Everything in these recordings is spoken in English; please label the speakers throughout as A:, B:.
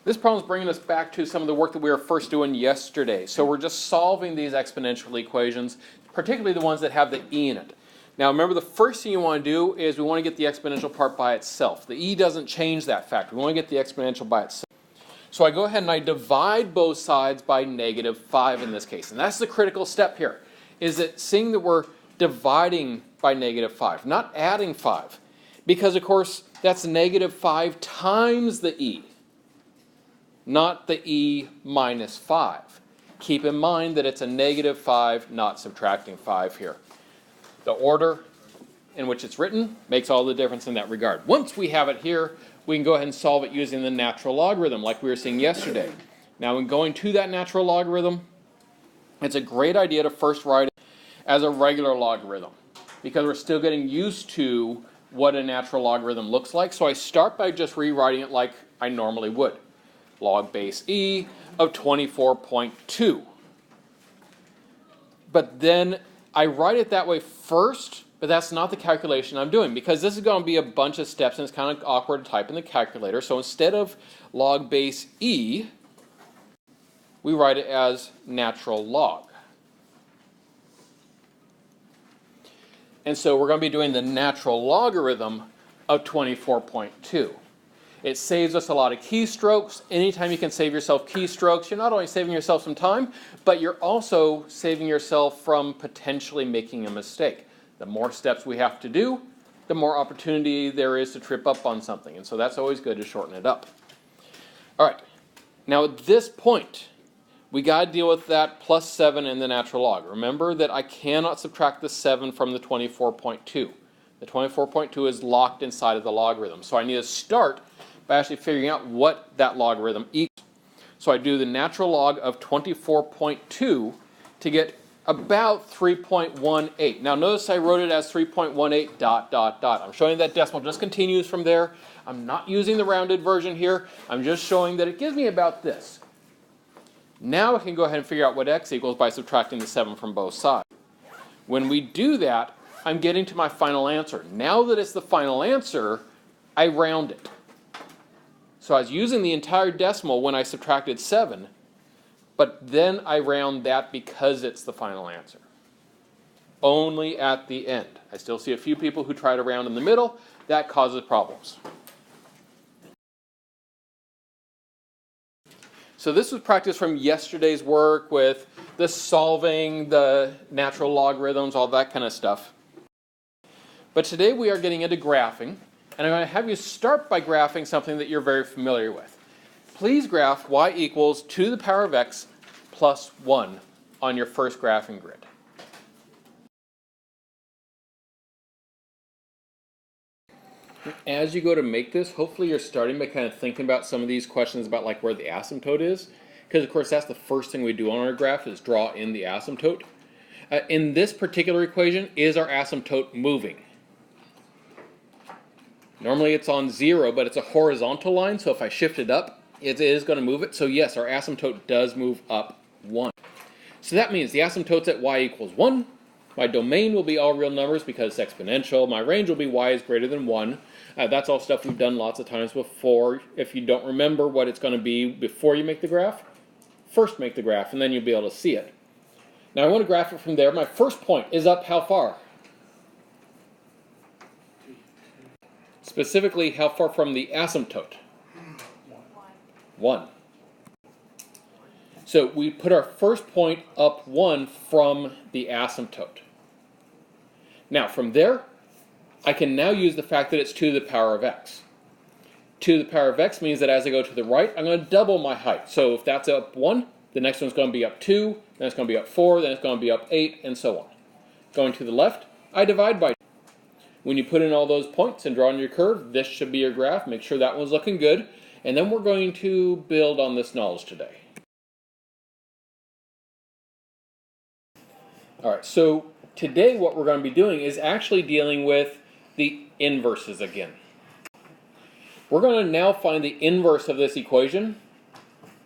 A: This problem is bringing us back to some of the work that we were first doing yesterday. So we're just solving these exponential equations, particularly the ones that have the e in it. Now remember, the first thing you want to do is we want to get the exponential part by itself. The e doesn't change that fact. We want to get the exponential by itself. So I go ahead and I divide both sides by -5 in this case. And that's the critical step here, is that seeing that we're dividing by -5, not adding 5. Because of course, that's -5 times the e, not the e minus 5. Keep in mind that it's a -5, not subtracting 5 here. The order in which it's written makes all the difference in that regard. Once we have it here, we can go ahead and solve it using the natural logarithm like we were seeing yesterday. Now when going to that natural logarithm, it's a great idea to first write it as a regular logarithm, because we're still getting used to what a natural logarithm looks like. So I start by just rewriting it like I normally would. Log base e of 24.2. But then I write it that way first, but that's not the calculation I'm doing, because this is going to be a bunch of steps and it's kind of awkward to type in the calculator. So instead of log base e, we write it as natural log. And so we're going to be doing the natural logarithm of 24.2. It saves us a lot of keystrokes. Anytime you can save yourself keystrokes, you're not only saving yourself some time, but you're also saving yourself from potentially making a mistake. The more steps we have to do, the more opportunity there is to trip up on something. And so that's always good to shorten it up. All right. Now at this point, we got to deal with that plus 7 in the natural log. Remember that I cannot subtract the 7 from the 24.2. The 24.2 is locked inside of the logarithm. So I need to start by actually figuring out what that logarithm equals. So I do the natural log of 24.2 to get about 3.18. Now notice I wrote it as 3.18 ... I'm showing that decimal just continues from there. I'm not using the rounded version here. I'm just showing that it gives me about this. Now I can go ahead and figure out what x equals by subtracting the 7 from both sides. When we do that, I'm getting to my final answer. Now that it's the final answer, I round it. So I was using the entire decimal when I subtracted 7, but then I round that because it's the final answer. Only at the end. I still see a few people who try to round in the middle. That causes problems. So this was practice from yesterday's work with the solving, the natural logarithms, all that kind of stuff. But today we are getting into graphing, and I'm going to have you start by graphing something that you're very familiar with. Please graph y equals 2 to the power of x plus 1 on your first graphing grid. As you go to make this, hopefully you're starting by kind of thinking about some of these questions about like where the asymptote is. Because of course that's the first thing we do on our graph, is draw in the asymptote. In this particular equation, is our asymptote moving? Normally it's on 0, but it's a horizontal line, so if I shift it up, it is going to move it. So yes, our asymptote does move up 1. So that means the asymptote's at y equals 1. My domain will be all real numbers because it's exponential. My range will be y is greater than 1. That's all stuff we've done lots of times before. If you don't remember what it's going to be before you make the graph, first make the graph and then you'll be able to see it. Now I want to graph it from there. My first point is up how far? Specifically, how far from the asymptote? 1. So we put our first point up 1 from the asymptote. Now from there, I can now use the fact that it's 2 to the power of x. 2 to the power of x means that as I go to the right, I'm going to double my height. So if that's up 1, the next one's going to be up 2, then it's going to be up 4, then it's going to be up 8, and so on. Going to the left, I divide by 2. When you put in all those points and draw on your curve, this should be your graph. Make sure that one's looking good. And then we're going to build on this knowledge today. All right, so today what we're going to be doing is actually dealing with the inverses again. We're going to now find the inverse of this equation,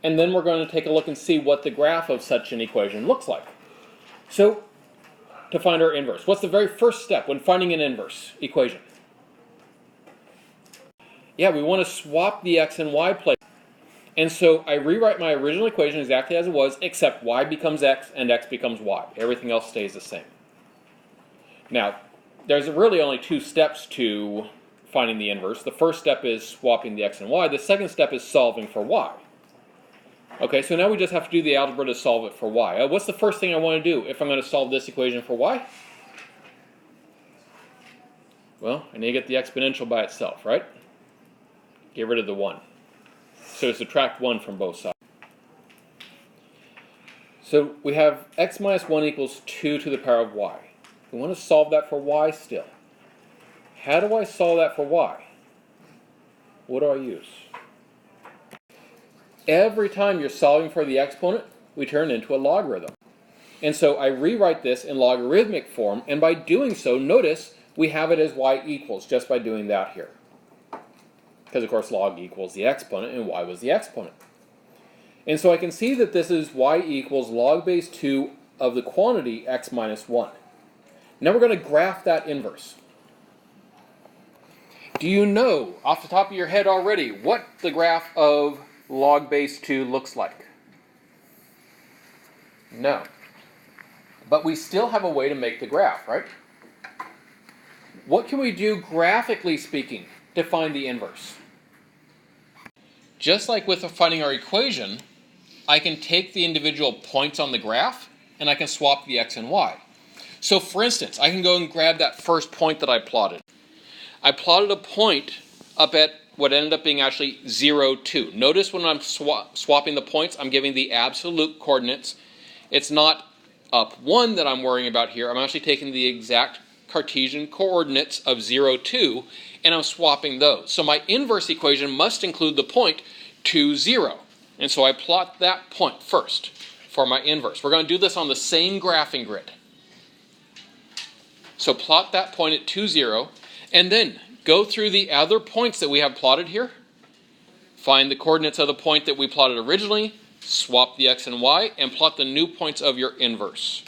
A: and then we're going to take a look and see what the graph of such an equation looks like. So, to find our inverse, what's the very first step when finding an inverse equation? Yeah, we want to swap the x and y places. And so I rewrite my original equation exactly as it was, except y becomes x and x becomes y. Everything else stays the same. Now, there's really only two steps to finding the inverse. The first step is swapping the x and y. The second step is solving for y. Okay, so now we just have to do the algebra to solve it for y. What's the first thing I want to do if I'm going to solve this equation for y? Well, I need to get the exponential by itself, right? Get rid of the 1. So subtract 1 from both sides. So we have x minus 1 equals 2 to the power of y. We want to solve that for y still. How do I solve that for y? What do I use? Every time you're solving for the exponent, we turn it into a logarithm. And so I rewrite this in logarithmic form, and by doing so, notice we have it as y equals, just by doing that here. Because of course log equals the exponent, and y was the exponent. And so I can see that this is y equals log base 2 of the quantity x minus 1. Now we're going to graph that inverse. Do you know, off the top of your head already, what the graph of log base 2 looks like? No. But we still have a way to make the graph, right? What can we do graphically speaking to find the inverse? Just like with finding our equation, I can take the individual points on the graph and I can swap the x and y. So for instance, I can go and grab that first point that I plotted. I plotted a point up at what ended up being actually 0, 2. Notice when I'm swapping the points, I'm giving the absolute coordinates. It's not up 1 that I'm worrying about here. I'm actually taking the exact Cartesian coordinates of 0, 2, and I'm swapping those. So my inverse equation must include the point 2, 0. And so I plot that point first for my inverse. We're going to do this on the same graphing grid. So plot that point at 2, 0, and then go through the other points that we have plotted here. Find the coordinates of the point that we plotted originally, swap the x and y, and plot the new points of your inverse.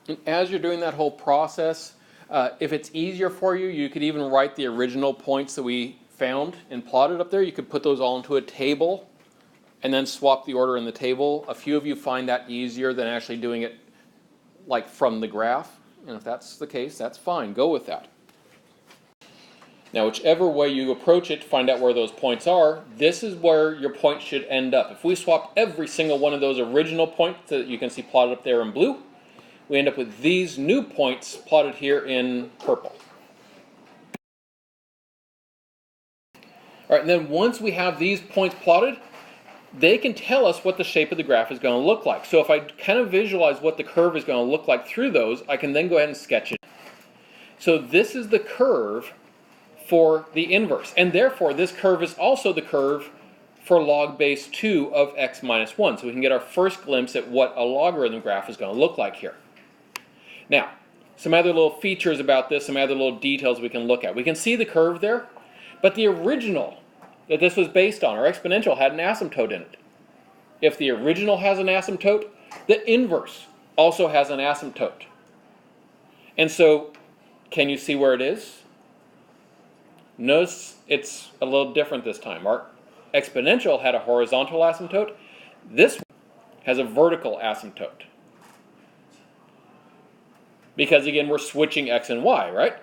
A: And as you're doing that whole process, if it's easier for you, you could even write the original points that we found and plotted up there. You could put those all into a table and then swap the order in the table. A few of you find that easier than actually doing it like from the graph. And if that's the case, that's fine. Go with that. Now, whichever way you approach it to find out where those points are, this is where your point should end up. If we swap every single one of those original points that you can see plotted up there in blue, we end up with these new points plotted here in purple. All right, and then once we have these points plotted, they can tell us what the shape of the graph is going to look like. So if I kind of visualize what the curve is going to look like through those, I can then go ahead and sketch it. So this is the curve for the inverse, and therefore this curve is also the curve for log base 2 of x minus 1. So we can get our first glimpse at what a logarithm graph is going to look like here. Now, some other little features about this, some other little details we can look at. We can see the curve there, but the original that this was based on, our exponential, had an asymptote in it. If the original has an asymptote, the inverse also has an asymptote. And so, can you see where it is? Notice it's a little different this time. Our exponential had a horizontal asymptote. This one has a vertical asymptote. Because again, we're switching x and y, right?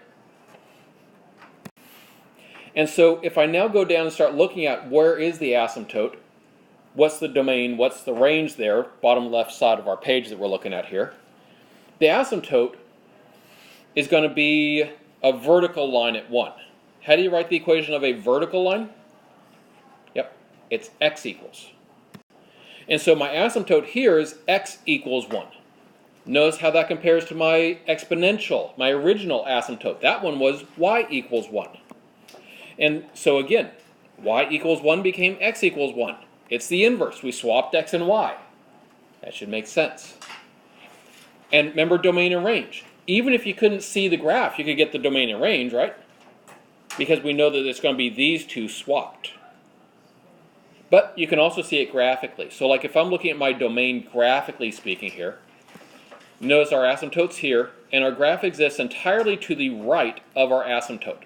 A: And so if I now go down and start looking at where is the asymptote, what's the domain, what's the range there, bottom left side of our page that we're looking at here, the asymptote is going to be a vertical line at 1. How do you write the equation of a vertical line? Yep, it's x equals. And so my asymptote here is x equals 1. Notice how that compares to my exponential, my original asymptote. That one was y equals 1. And so again, y equals 1 became x equals 1. It's the inverse. We swapped x and y. That should make sense. And remember domain and range. Even if you couldn't see the graph, you could get the domain and range, right? Because we know that it's going to be these two swapped. But you can also see it graphically. So like if I'm looking at my domain graphically speaking here, notice our asymptote's here, and our graph exists entirely to the right of our asymptote.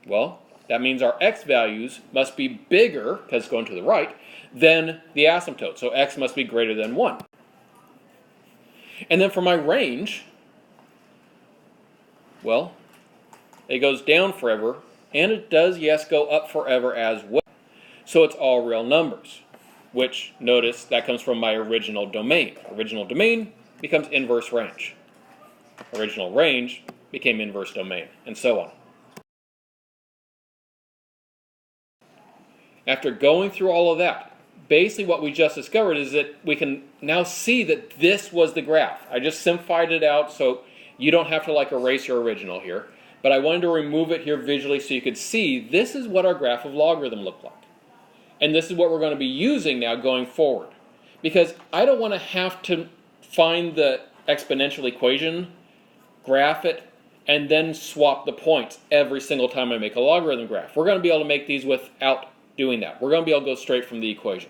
A: Well, that means our x values must be bigger, because it's going to the right, than the asymptote. So x must be greater than 1. And then for my range, well, it goes down forever, and it does, yes, go up forever as well. So it's all real numbers, which, notice, that comes from my original domain. Original domain becomes inverse range. Original range became inverse domain, and so on. After going through all of that, basically what we just discovered is that we can now see that this was the graph. I just simplified it out so you don't have to like erase your original here, but I wanted to remove it here visually so you could see this is what our graph of logarithm looked like. And this is what we're going to be using now going forward. Because I don't want to have to find the exponential equation, graph it, and then swap the points every single time I make a logarithm graph. We're going to be able to make these without doing that. We're going to be able to go straight from the equation.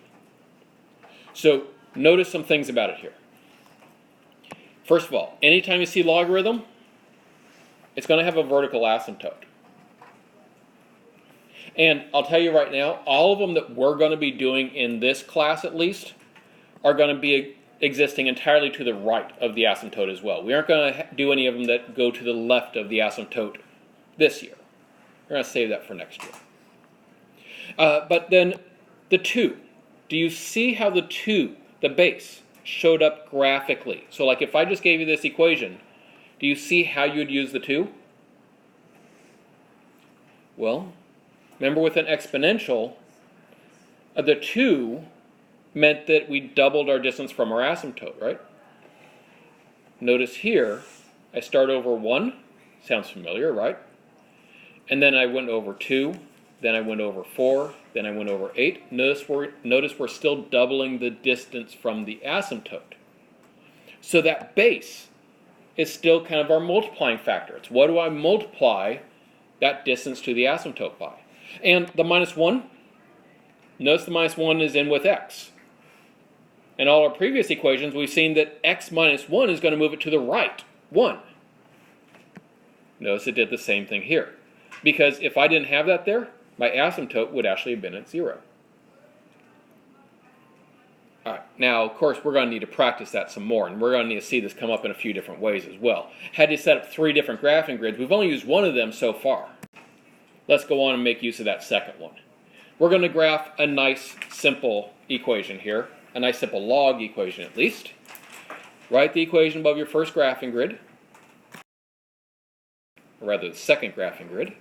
A: So notice some things about it here. First of all, anytime you see logarithm, it's going to have a vertical asymptote. And I'll tell you right now, all of them that we're going to be doing in this class at least are going to be existing entirely to the right of the asymptote as well. We aren't going to do any of them that go to the left of the asymptote this year. We're going to save that for next year. But then the 2. Do you see how the 2, the base, showed up graphically? So like if I just gave you this equation, do you see how you'd use the 2? Well, remember with an exponential, the 2 meant that we doubled our distance from our asymptote, right? Notice here, I start over 1. Sounds familiar, right? And then I went over 2. Then I went over 4. Then I went over 8. Notice we're still doubling the distance from the asymptote. So that base is still kind of our multiplying factor. It's what do I multiply that distance to the asymptote by? And the minus 1, notice the minus 1 is in with x. In all our previous equations, we've seen that x minus 1 is going to move it to the right, 1. Notice it did the same thing here. Because if I didn't have that there, my asymptote would actually have been at 0. All right, now, of course, we're going to need to practice that some more, and we're going to need to see this come up in a few different ways as well. Had to set up 3 different graphing grids. We've only used one of them so far. Let's go on and make use of that second one. We're going to graph a nice, simple equation here, a nice, simple log equation at least. Write the equation above your first graphing grid, or rather the second graphing grid.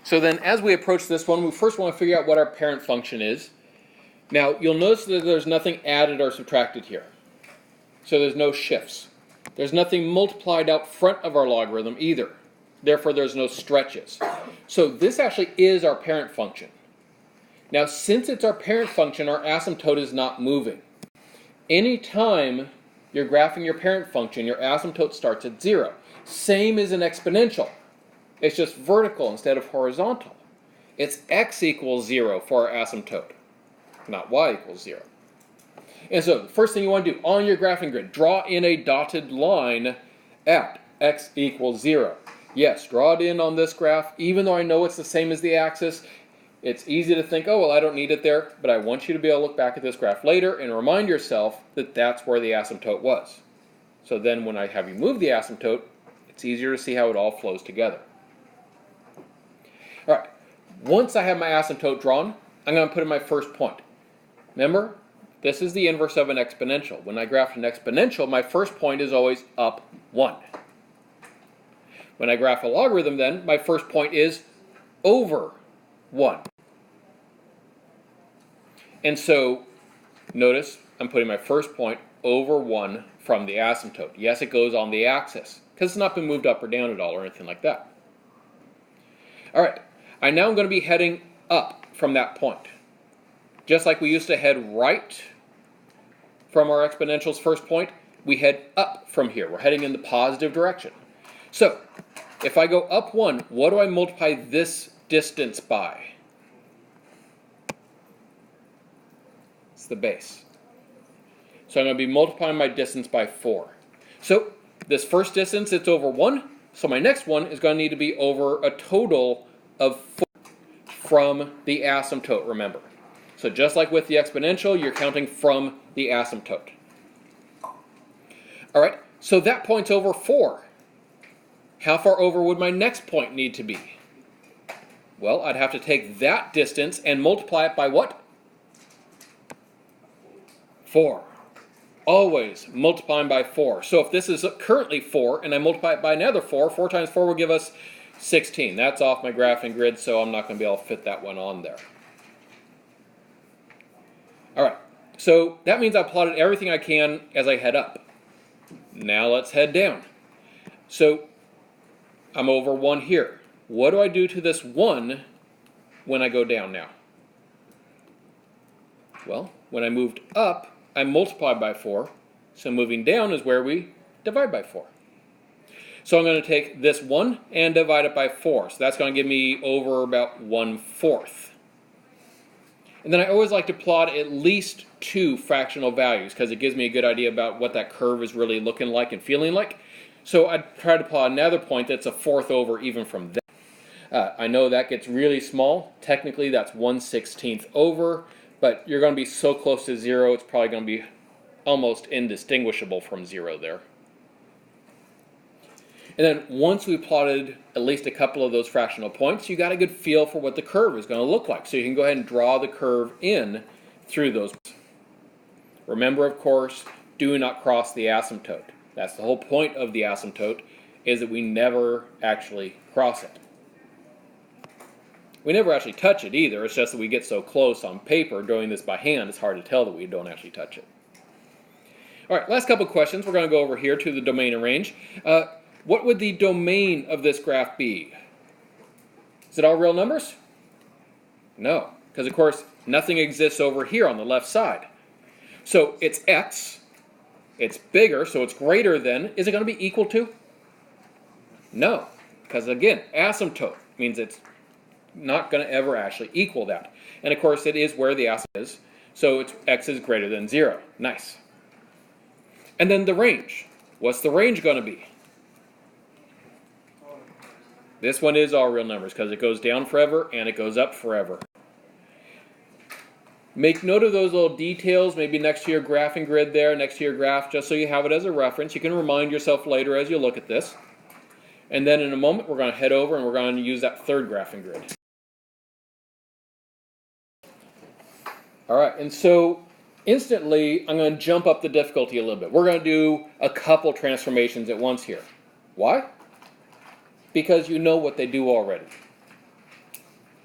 A: So then as we approach this one, we first want to figure out what our parent function is. Now, you'll notice that there's nothing added or subtracted here. So there's no shifts. There's nothing multiplied out front of our logarithm either. Therefore, there's no stretches. So this actually is our parent function. Now, since it's our parent function, our asymptote is not moving. Anytime you're graphing your parent function, your asymptote starts at 0. Same as an exponential. It's just vertical instead of horizontal. It's x equals 0 for our asymptote, not y equals 0. And so the first thing you want to do on your graphing grid, draw in a dotted line at x equals 0. Yes, draw it in on this graph. Even though I know it's the same as the axis, it's easy to think, oh, well, I don't need it there. But I want you to be able to look back at this graph later and remind yourself that that's where the asymptote was. So then when I have you move the asymptote, it's easier to see how it all flows together. All right, once I have my asymptote drawn, I'm going to put in my first point. Remember, this is the inverse of an exponential. When I graph an exponential, my first point is always up 1. When I graph a logarithm, then, my first point is over 1. And so, notice I'm putting my first point over 1 from the asymptote. Yes, it goes on the axis, because it's not been moved up or down at all or anything like that. All right, I now am going to be heading up from that point. Just like we used to head right from our exponential's first point, we head up from here. We're heading in the positive direction. So, if I go up 1, what do I multiply this distance by? It's the base. So I'm going to be multiplying my distance by 4. So, this first distance, it's over 1. So my next one is going to need to be over a total of 4 from the asymptote, remember. So just like with the exponential, you're counting from the asymptote. All right, so that point's over 4. How far over would my next point need to be? Well, I'd have to take that distance and multiply it by what? 4. Always multiplying by 4. So if this is currently 4 and I multiply it by another 4, 4 times 4 will give us 16. That's off my graphing grid, so I'm not going to be able to fit that one on there. All right, so that means I plotted everything I can as I head up. Now let's head down. So I'm over 1 here. What do I do to this 1 when I go down now? Well, when I moved up, I multiplied by 4. So moving down is where we divide by 4. So I'm going to take this 1 and divide it by 4. So that's going to give me over about 1/4. And then I always like to plot at least 2 fractional values because it gives me a good idea about what that curve is really looking like and feeling like. So I'd try to plot another point that's 1/4 over even from that. I know that gets really small. Technically that's 1/16 over, but you're going to be so close to 0 it's probably going to be almost indistinguishable from 0 there. And then once we plotted at least a couple of those fractional points, you got a good feel for what the curve is going to look like. So you can go ahead and draw the curve in through those. Remember, of course, do not cross the asymptote. That's the whole point of the asymptote, is that we never actually cross it. We never actually touch it either. It's just that we get so close on paper doing this by hand, it's hard to tell that we don't actually touch it. All right, last couple questions. We're going to go over here to the domain and range. What would the domain of this graph be? Is it all real numbers? No, because of course nothing exists over here on the left side. So it's x, it's bigger, so it's greater than. Is it going to be equal to? No, because again, asymptote means it's not going to ever actually equal that. And of course it is where the asymptote is, so it's x is greater than 0. Nice. And then the range. What's the range going to be? This one is all real numbers because it goes down forever and it goes up forever. Make note of those little details, maybe next to your graphing grid there, next to your graph, just so you have it as a reference. You can remind yourself later as you look at this. And then in a moment, we're going to head over and we're going to use that third graphing grid. All right, and so instantly, I'm going to jump up the difficulty a little bit. We're going to do a couple transformations at once here. Why? Because you know what they do already.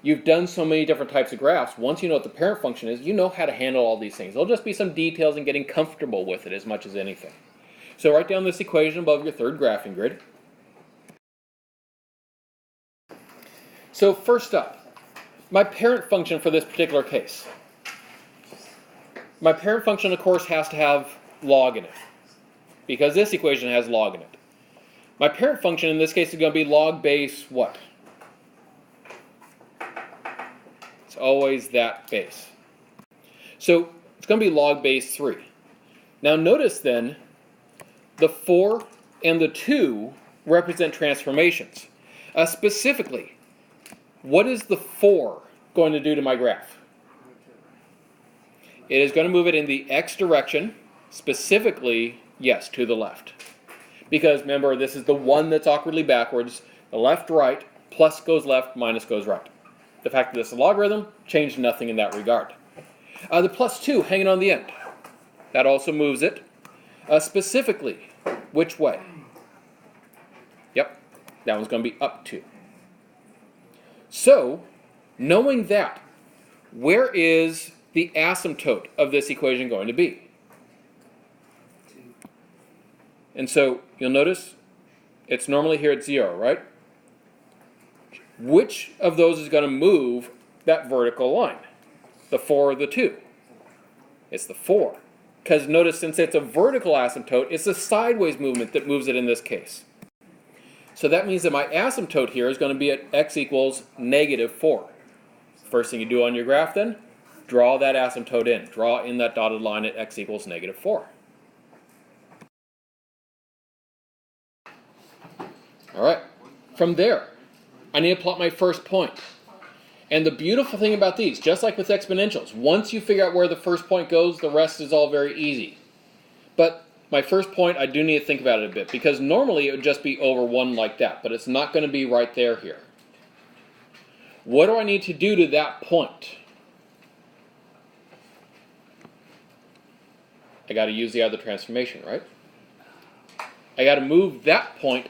A: You've done so many different types of graphs. Once you know what the parent function is, you know how to handle all these things. There'll just be some details in getting comfortable with it as much as anything. So write down this equation above your third graphing grid. So first up, my parent function for this particular case. My parent function, of course, has to have log in it, because this equation has log in it. My parent function in this case is going to be log base what? It's always that base. So it's going to be log base 3. Now notice then, the 4 and the 2 represent transformations. Specifically, what is the 4 going to do to my graph? It is going to move it in the x direction, specifically, yes, to the left. Because remember, this is the one that's awkwardly backwards. The left, right, plus goes left, minus goes right. The fact that this is a logarithm changed nothing in that regard. The plus 2 hanging on the end. That also moves it. Specifically, which way? Yep, that one's going to be up 2. So, knowing that, where is the asymptote of this equation going to be? And so you'll notice it's normally here at 0, right? Which of those is going to move that vertical line? The 4 or the 2? It's the 4. Because notice, since it's a vertical asymptote, it's the sideways movement that moves it in this case. So that means that my asymptote here is going to be at x equals -4. First thing you do on your graph then, draw that asymptote in. Draw in that dotted line at x equals -4. All right, from there, I need to plot my first point. And the beautiful thing about these, just like with exponentials, once you figure out where the first point goes, the rest is all very easy. But my first point, I do need to think about it a bit, because normally it would just be over 1 like that, but it's not going to be right there here. What do I need to do to that point? I got to use the other transformation, right? I got to move that point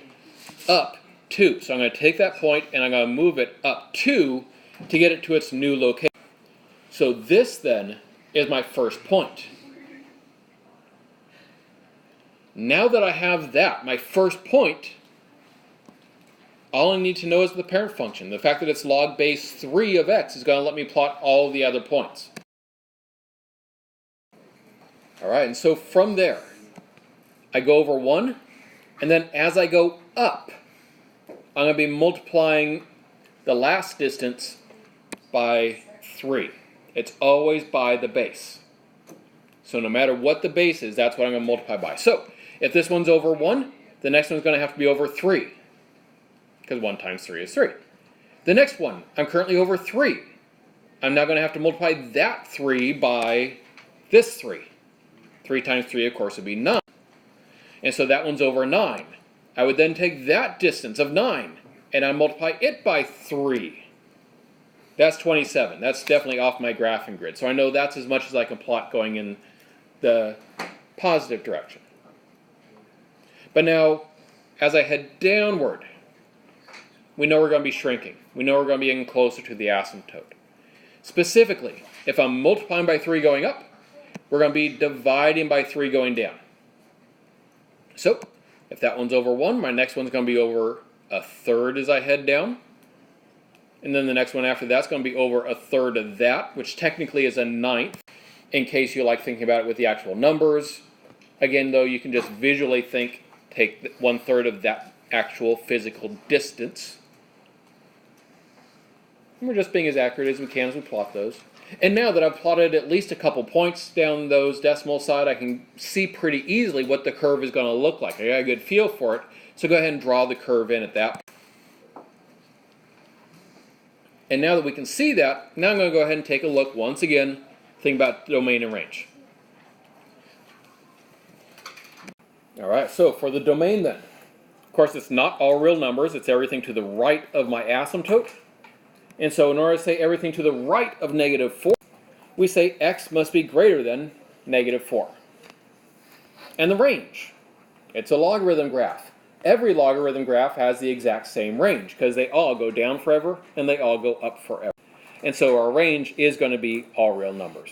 A: up 2. So I'm going to take that point and I'm going to move it up 2 to get it to its new location. So this then is my first point. Now that I have that, my first point, all I need to know is the parent function. The fact that it's log base 3 of x is going to let me plot all the other points. All right, and so from there, I go over 1, and then as I go up, I'm going to be multiplying the last distance by 3. It's always by the base. So no matter what the base is, that's what I'm going to multiply by. So if this one's over 1, the next one's going to have to be over 3, because 1 times 3 is 3. The next one, I'm currently over 3. I'm now going to have to multiply that 3 by this 3. 3 times 3, of course, would be 9. And so that one's over 9. I would then take that distance of 9, and I multiply it by 3. That's 27. That's definitely off my graphing grid. So I know that's as much as I can plot going in the positive direction. But now, as I head downward, we know we're going to be shrinking. We know we're going to be getting closer to the asymptote. Specifically, if I'm multiplying by 3 going up, we're going to be dividing by 3 going down. So, if that one's over 1, my next one's going to be over 1/3 as I head down. And then the next one after that's going to be over 1/3 of that, which technically is 1/9, in case you like thinking about it with the actual numbers. Again, though, you can just visually take 1/3 of that actual physical distance. And we're just being as accurate as we can as we plot those. And now that I've plotted at least a couple points down those decimal side, I can see pretty easily what the curve is going to look like. I got a good feel for it, so go ahead and draw the curve in at that point. And now that we can see that, now I'm going to go ahead and take a look once again, think about domain and range. All right, so for the domain then, of course it's not all real numbers, it's everything to the right of my asymptote. And so in order to say everything to the right of -4, we say x must be greater than -4. And the range, it's a logarithm graph. Every logarithm graph has the exact same range because they all go down forever and they all go up forever. And so our range is going to be all real numbers.